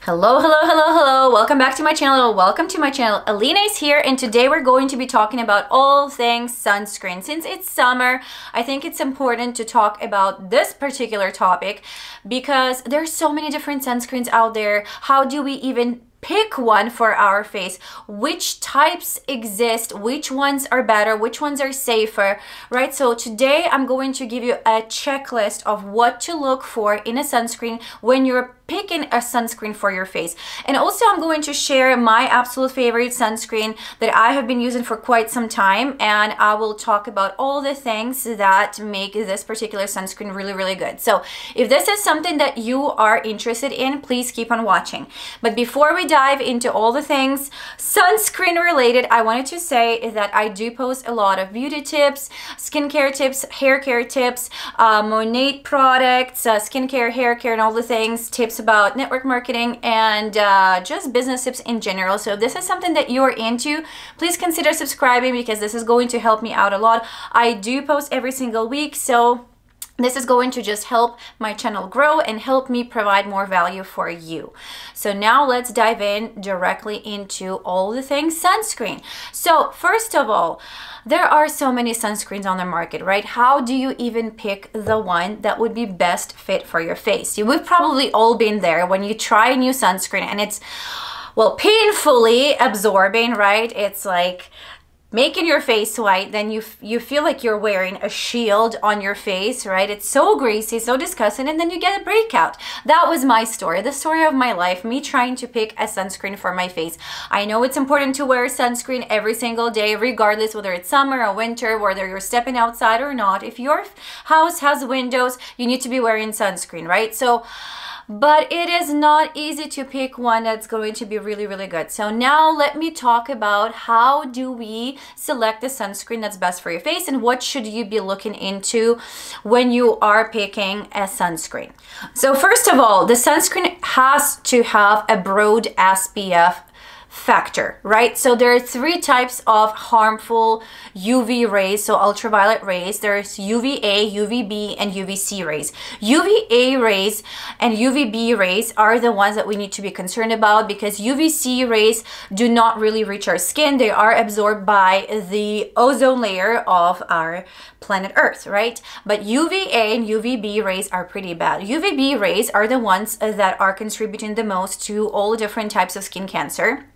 Hello, hello, hello, hello. Welcome back to my channel. Welcome to my channel. Alina is here, and today we're going to be talking about all things sunscreen. Since it's summer, I think it's important to talk about this particular topic because there's so many different sunscreens out there. How do we even pick one for our face? Which types exist? Which ones are better? Which ones are safer, right? So today I'm going to give you a checklist of what to look for in a sunscreen when you're picking a sunscreen for your face. And also I'm going to share my absolute favorite sunscreen that I have been using for quite some time, and I will talk about all the things that make this particular sunscreen really, really good. So if this is something that you are interested in, please keep on watching. But before we dive into all the things sunscreen related, I wanted to say that I do post a lot of beauty tips, skincare tips, hair care tips, MONAT products, skincare, hair care, and all the things, tips about network marketing, and just business tips in general. So if this is something that you are into, please consider subscribing because this is going to help me out a lot. I do post every single week, so this is going to just help my channel grow and help me provide more value for you. So now let's dive in directly into all the things sunscreen. So first of all, there are so many sunscreens on the market, right? How do you even pick the one that would be best fit for your face? We've probably all been there when you try a new sunscreen and it's, well, painfully absorbing, right? It's like making your face white, then you feel like you're wearing a shield on your face, right? It's so greasy, so disgusting, and then you get a breakout. That was my story, the story of my life, me trying to pick a sunscreen for my face. I know it's important to wear sunscreen every single day, regardless whether it's summer or winter, whether you're stepping outside or not. If your house has windows, you need to be wearing sunscreen, right? So, but it is not easy to pick one that's going to be really, really good. So now let me talk about how do we select the sunscreen that's best for your face and what should you be looking into when you are picking a sunscreen. So first of all, the sunscreen has to have a broad SPF factor, right? So there are three types of harmful UV rays, so ultraviolet rays. There's UVA, UVB, and UVC rays. UVA rays and UVB rays are the ones that we need to be concerned about because UVC rays do not really reach our skin. They are absorbed by the ozone layer of our planet Earth, right? But UVA and UVB rays are pretty bad. UVB rays are the ones that are contributing the most to all different types of skin cancer.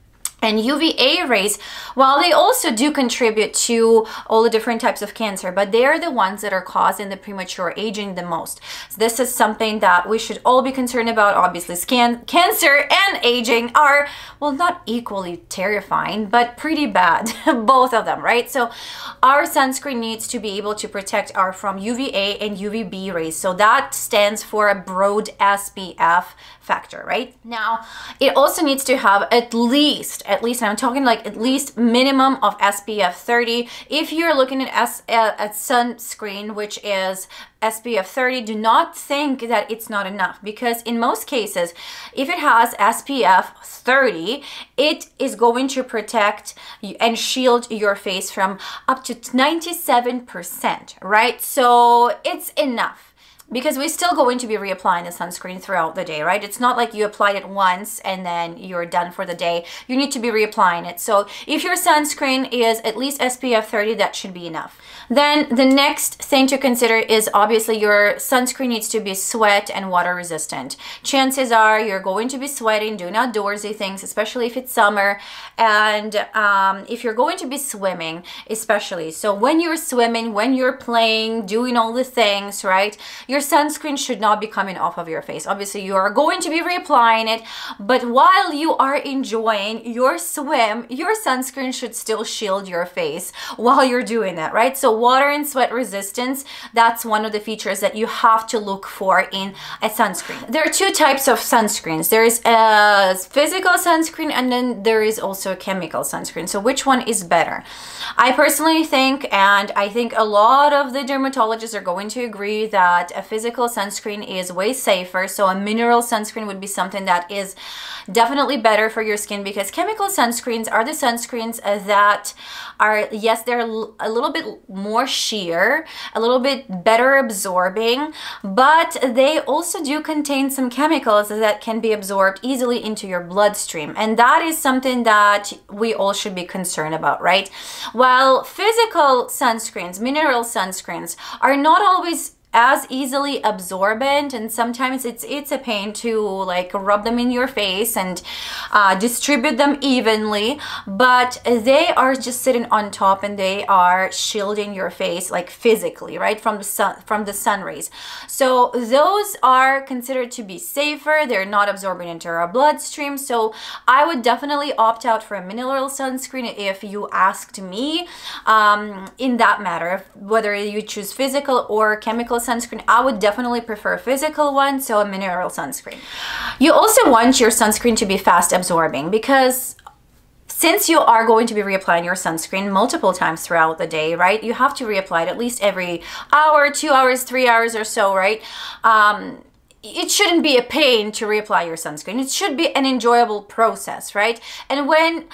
And UVA rays, while they also do contribute to all the different types of cancer, but they are the ones that are causing the premature aging the most. So this is something that we should all be concerned about. Obviously, cancer and aging are, well, not equally terrifying, but pretty bad, both of them, right? So our sunscreen needs to be able to protect our from UVA and UVB rays. So that stands for a broad SPF factor, right? Now, it also needs to have at least, I'm talking like at least minimum of SPF 30. If you're looking at sunscreen, which is SPF 30, do not think that it's not enough because in most cases, if it has SPF 30, it is going to protect and shield your face from up to 97%, right? So it's enough. Because we're still going to be reapplying the sunscreen throughout the day, right? It's not like you applied it once and then you're done for the day. You need to be reapplying it. So if your sunscreen is at least SPF 30, that should be enough. Then the next thing to consider is obviously your sunscreen needs to be sweat and water resistant. Chances are you're going to be sweating, doing outdoorsy things, especially if it's summer. And if you're going to be swimming, especially. So when you're swimming, when you're playing, doing all the things, right? Your sunscreen should not be coming off of your face. Obviously, you are going to be reapplying it, but while you are enjoying your swim, your sunscreen should still shield your face while you're doing that, right? So water and sweat resistance, that's one of the features that you have to look for in a sunscreen. There are two types of sunscreens. There is a physical sunscreen and then there is also a chemical sunscreen. So which one is better? I personally think, and I think a lot of the dermatologists are going to agree that a physical sunscreen is way safer. So a mineral sunscreen would be something that is definitely better for your skin, because chemical sunscreens are the sunscreens that are, yes, they're a little bit more sheer, a little bit better absorbing, but they also do contain some chemicals that can be absorbed easily into your bloodstream. And that is something that we all should be concerned about, right? While physical sunscreens, mineral sunscreens, are not always as easily absorbent, and sometimes it's a pain to like rub them in your face and distribute them evenly, but they are just sitting on top and they are shielding your face like physically, right, from the sun rays. So those are considered to be safer. They're not absorbing into our bloodstream. So I would definitely opt out for a mineral sunscreen if you asked me in that matter. Whether you choose physical or chemical sunscreen, I would definitely prefer a physical one, so a mineral sunscreen. You also want your sunscreen to be fast absorbing, because since you are going to be reapplying your sunscreen multiple times throughout the day, right? You have to reapply it at least every hour, 2 hours, 3 hours or so, right? It shouldn't be a pain to reapply your sunscreen. It should be an enjoyable process, right? And when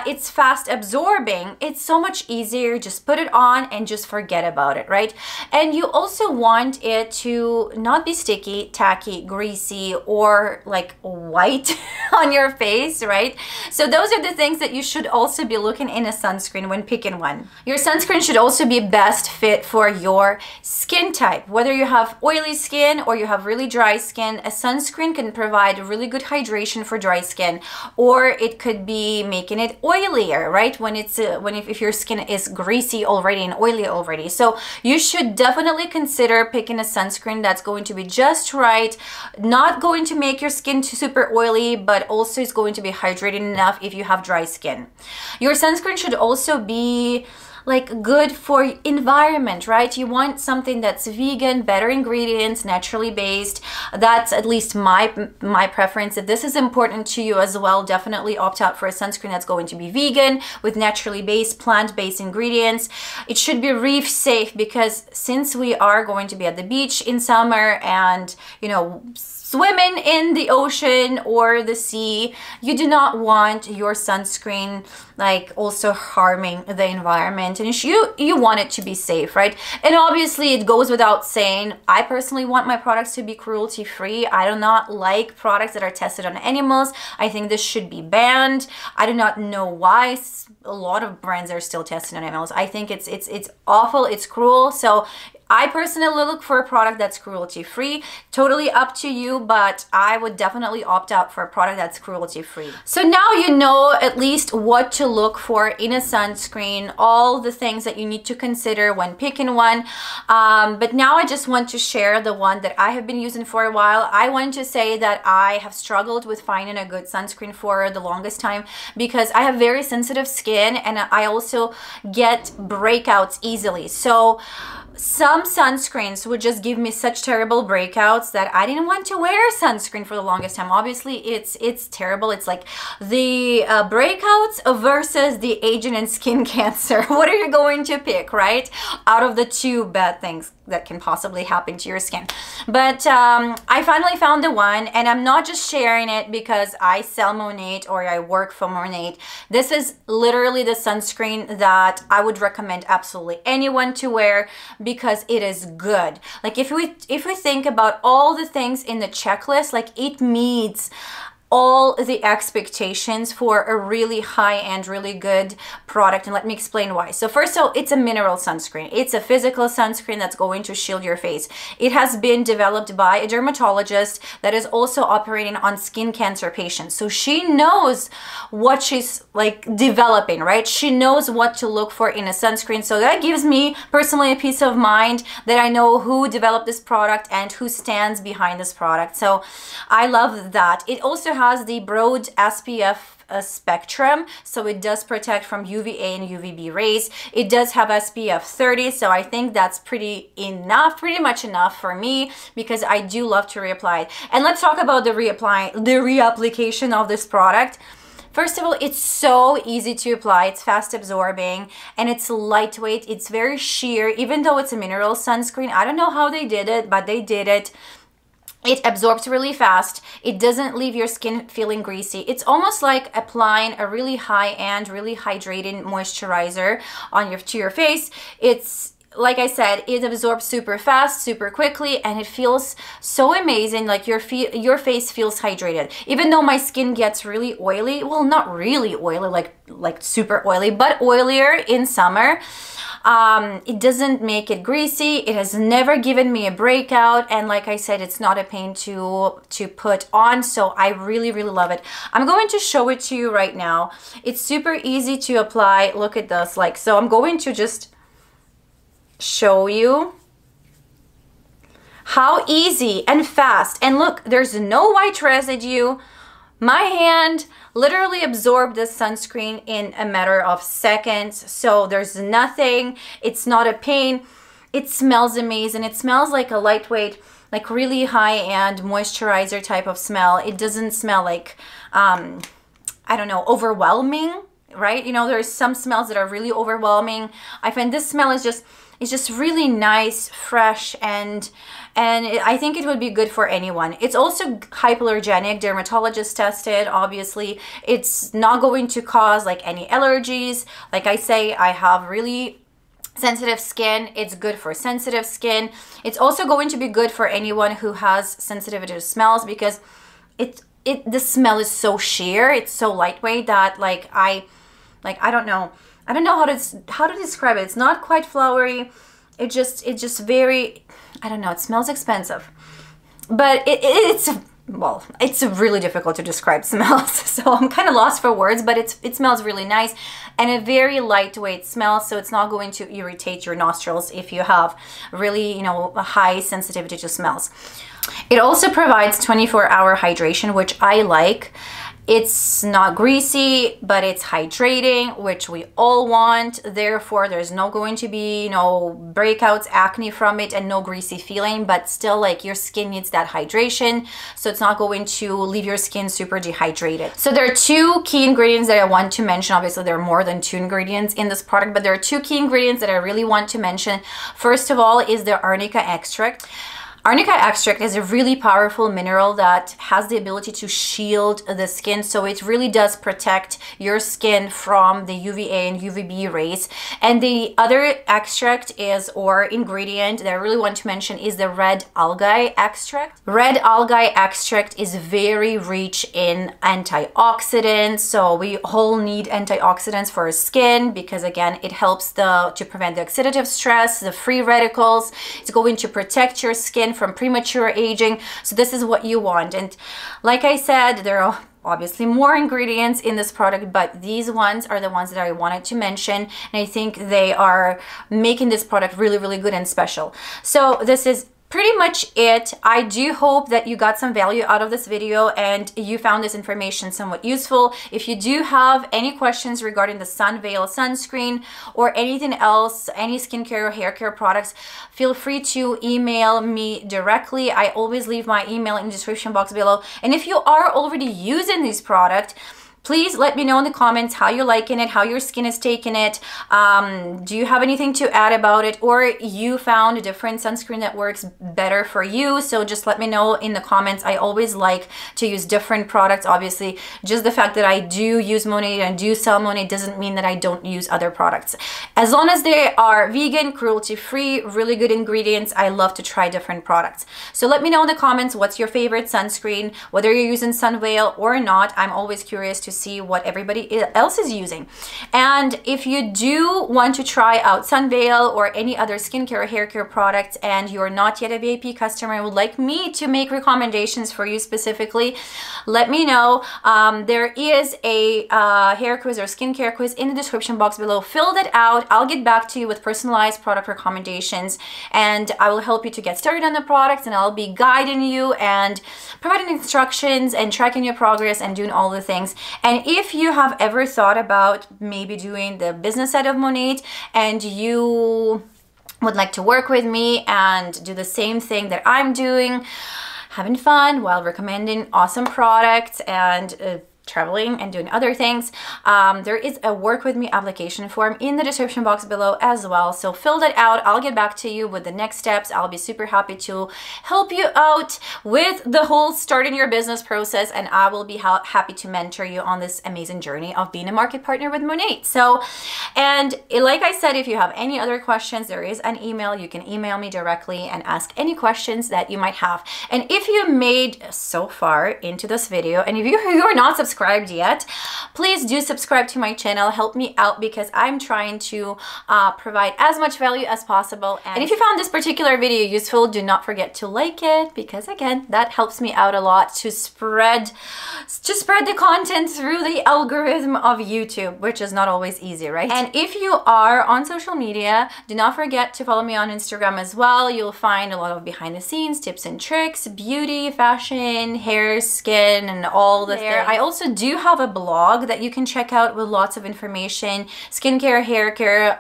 it's fast absorbing, it's so much easier. Just put it on and just forget about it, right? And you also want it to not be sticky, tacky, greasy, or like white on your face, right? So those are the things that you should also be looking in a sunscreen when picking one. Your sunscreen should also be best fit for your skin type. Whether you have oily skin or you have really dry skin, a sunscreen can provide really good hydration for dry skin, or it could be making it oilier, right? When it's if your skin is greasy already and oily already. So you should definitely consider picking a sunscreen that's going to be just right, not going to make your skin too super oily, but also is going to be hydrating enough if you have dry skin. Your sunscreen should also be like good for environment, right? You want something that's vegan, better ingredients, naturally based. That's at least my preference. If this is important to you as well, definitely opt out for a sunscreen that's going to be vegan with naturally based, plant-based ingredients. It should be reef safe, because since we are going to be at the beach in summer and, you know, swimming in the ocean or the sea, you do not want your sunscreen like also harming the environment, and you want it to be safe, right? And obviously it goes without saying, I personally want my products to be cruelty free. I do not like products that are tested on animals. I think this should be banned. I do not know why a lot of brands are still testing on animals. I think it's awful, it's cruel. So I personally look for a product that's cruelty free. Totally up to you, but I would definitely opt out for a product that's cruelty free. So now you know at least what to look for in a sunscreen, all the things that you need to consider when picking one. But now I just want to share the one that I have been using for a while. I want to say that I have struggled with finding a good sunscreen for the longest time, because I have very sensitive skin and I also get breakouts easily. So some sunscreens would just give me such terrible breakouts that I didn't want to wear sunscreen for the longest time. Obviously, it's terrible. It's like the breakouts versus the aging and skin cancer. What are you going to pick, right? Out of the two bad things that can possibly happen to your skin. But I finally found the one, and I'm not just sharing it because I sell MONAT or I work for MONAT. This is literally the sunscreen that I would recommend absolutely anyone to wear, because it is good. Like if we think about all the things in the checklist, like it meets all the expectations for a really high-end, really good product. And let me explain why. So first of all, it's a mineral sunscreen. It's a physical sunscreen that's going to shield your face. It has been developed by a dermatologist that is also operating on skin cancer patients. So she knows what she's like developing, right? She knows what to look for in a sunscreen. So that gives me personally a peace of mind that I know who developed this product and who stands behind this product. So I love that. It also has the broad SPF spectrum, so it does protect from UVA and UVB rays. It does have SPF 30, so I think that's pretty much enough for me, because I do love to reapply it. And let's talk about the reapplication of this product. First of all, it's so easy to apply. It's fast absorbing and it's lightweight. It's very sheer, even though it's a mineral sunscreen. I don't know how they did it, but they did it. It absorbs really fast. It doesn't leave your skin feeling greasy. It's almost like applying a really high-end, really hydrating moisturizer on to your face. It's, like I said, it absorbs super fast, super quickly, and it feels so amazing. Like your face feels hydrated. Even though my skin gets really oily, well, not really oily, like super oily, but oilier in summer. It doesn't make it greasy. It has never given me a breakout, and like I said, it's not a pain to put on, so I really love it. I'm going to show it to you right now. It's super easy to apply. Look at this. Like, so I'm going to just show you how easy and fast, and look, there's no white residue. My hand literally absorbed this sunscreen in a matter of seconds, so there's nothing. It's not a pain. It smells amazing. It smells like a lightweight, like really high-end moisturizer type of smell. It doesn't smell like, I don't know, overwhelming, right? You know, there's some smells that are really overwhelming. I find this smell is just, it's just really nice, fresh, and I think it would be good for anyone. It's also hypoallergenic, dermatologist tested, obviously. It's not going to cause like any allergies. Like I say, I have really sensitive skin. It's good for sensitive skin. It's also going to be good for anyone who has sensitivity to smells, because the smell is so sheer, it's so lightweight that I don't know how to describe it. It's not quite flowery. It's just very, I don't know, it smells expensive. But it's really difficult to describe smells. So I'm kind of lost for words, but it smells really nice and a very lightweight smell, so it's not going to irritate your nostrils if you have really, you know, a high sensitivity to smells. It also provides 24-hour hydration, which I like. It's not greasy, but it's hydrating, which we all want. Therefore, there's not going to be, you know, breakouts, acne from it, and no greasy feeling, but still, like, your skin needs that hydration, so it's not going to leave your skin super dehydrated. So there are two key ingredients that I want to mention. Obviously, there are more than 2 ingredients in this product, but there are 2 key ingredients that I really want to mention. First of all is the arnica extract. Arnica extract is a really powerful mineral that has the ability to shield the skin, so it really does protect your skin from the UVA and UVB rays. And the other extract is, or ingredient that I really want to mention, is the red algae extract. Red algae extract is very rich in antioxidants, so we all need antioxidants for our skin because, again, it helps to prevent the oxidative stress, the free radicals. It's going to protect your skin from premature aging, so this is what you want. And like I said, there are obviously more ingredients in this product, but these ones are the ones that I wanted to mention, and I think they are making this product really good and special. So this is pretty much it. I do hope that you got some value out of this video and you found this information somewhat useful. If you do have any questions regarding the Sun Veil sunscreen or anything else, any skincare or hair care products, feel free to email me directly. I always leave my email in the description box below. And if you are already using this product, please let me know in the comments how you're liking it, how your skin is taking it. Do you have anything to add about it, or you found a different sunscreen that works better for you? So just let me know in the comments. I always like to use different products. Obviously, just the fact that I do use MONAT and do sell MONAT doesn't mean that I don't use other products. As long as they are vegan, cruelty-free, really good ingredients, I love to try different products. So let me know in the comments what's your favorite sunscreen, whether you're using Sun Veil or not. I'm always curious to see what everybody else is using. And if you do want to try out Sun Veil or any other skincare or hair care products and you're not yet a VIP customer and would like me to make recommendations for you specifically, let me know. There is a hair quiz or skincare quiz in the description box below. Fill that out. I'll get back to you with personalized product recommendations, and I will help you to get started on the products, and I'll be guiding you and providing instructions and tracking your progress and doing all the things. And if you have ever thought about maybe doing the business side of MONAT and you would like to work with me and do the same thing that I'm doing, having fun while recommending awesome products and traveling and doing other things. There is a work with me application form in the description box below as well, so fill that out. I'll get back to you with the next steps. I'll be super happy to help you out with the whole starting your business process, and I will be happy to mentor you on this amazing journey of being a market partner with MONAT. So, and like I said, if you have any other questions, there is an email. You can email me directly and ask any questions that you might have. And if you made so far into this video, and if you are not subscribed yet, please do subscribe to my channel. Help me out because I'm trying to provide as much value as possible. And if you found this particular video useful, do not forget to like it, because again, that helps me out a lot to spread the content through the algorithm of YouTube, which is not always easy, right? And if you are on social media, do not forget to follow me on Instagram as well. You'll find a lot of behind the scenes tips and tricks, beauty, fashion, hair, skin, and all the things. I also do have a blog that you can check out with lots of information, skincare, hair care,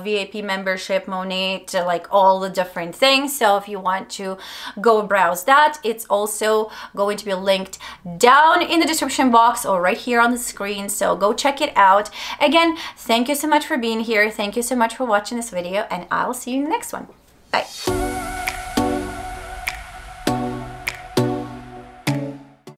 VIP membership, MONAT, like all the different things. So if you want to go browse that, it's also going to be linked down in the description box or right here on the screen. So go check it out. Again, thank you so much for being here. Thank you so much for watching this video, and I'll see you in the next one. Bye.